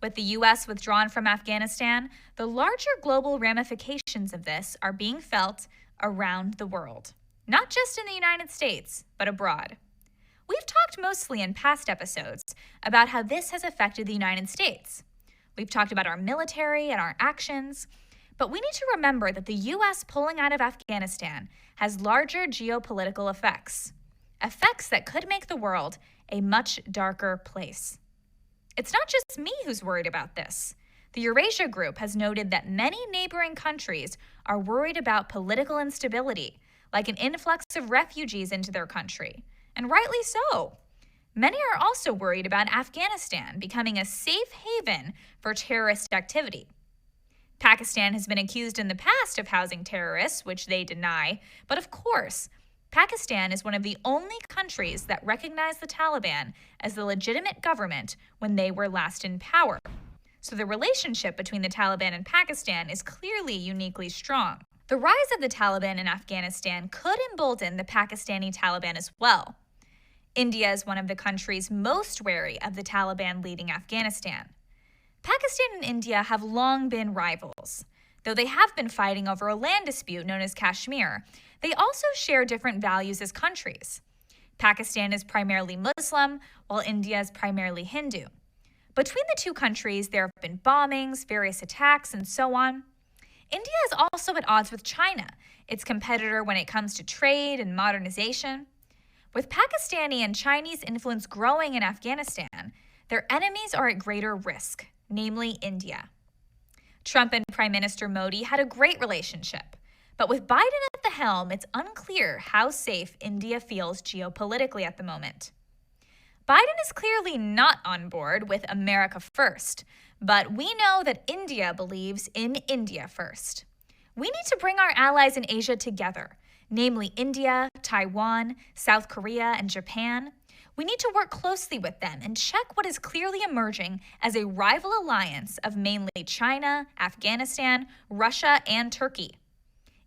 With the U.S. withdrawn from Afghanistan, the larger global ramifications of this are being felt around the world, not just in the United States, but abroad. We've talked mostly in past episodes about how this has affected the United States. We've talked about our military and our actions, but we need to remember that the U.S. pulling out of Afghanistan has larger geopolitical effects that could make the world a much darker place. It's not just me who's worried about this. The Eurasia Group has noted that many neighboring countries are worried about political instability, like an influx of refugees into their country, and rightly so. Many are also worried about Afghanistan becoming a safe haven for terrorist activity. Pakistan has been accused in the past of housing terrorists, which they deny, but of course, Pakistan is one of the only countries that recognized the Taliban as the legitimate government when they were last in power. So the relationship between the Taliban and Pakistan is clearly uniquely strong. The rise of the Taliban in Afghanistan could embolden the Pakistani Taliban as well. India is one of the countries most wary of the Taliban leading Afghanistan. Pakistan and India have long been rivals. Though they have been fighting over a land dispute known as Kashmir, they also share different values as countries. Pakistan is primarily Muslim, while India is primarily Hindu. Between the two countries, there have been bombings, various attacks, and so on. India is also at odds with China, its competitor when it comes to trade and modernization. With Pakistani and Chinese influence growing in Afghanistan, their enemies are at greater risk, namely India. Trump and Prime Minister Modi had a great relationship, but with Biden at the helm, it's unclear how safe India feels geopolitically at the moment. Biden is clearly not on board with America first, but we know that India believes in India first. We need to bring our allies in Asia together, namely India, Taiwan, South Korea, and Japan. We need to work closely with them and check what is clearly emerging as a rival alliance of mainly China, Afghanistan, Russia, and Turkey.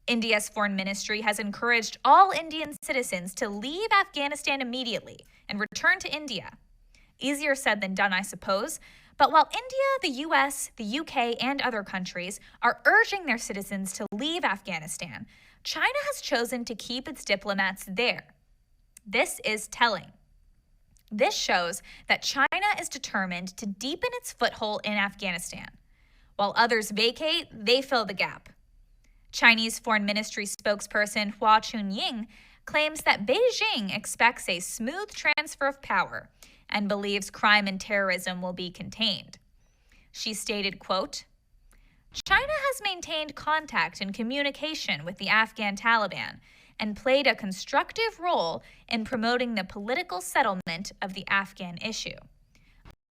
India's foreign ministry has encouraged all Indian citizens to leave Afghanistan immediately and return to India. Easier said than done, I suppose, but while India, the US, the UK, and other countries are urging their citizens to leave Afghanistan, China has chosen to keep its diplomats there. This is telling. This shows that China is determined to deepen its foothold in Afghanistan. While others vacate, they fill the gap. Chinese Foreign Ministry spokesperson Hua Chunying claims that Beijing expects a smooth transfer of power and believes crime and terrorism will be contained. She stated, quote, "China has maintained contact and communication with the Afghan Taliban and played a constructive role in promoting the political settlement of the Afghan issue."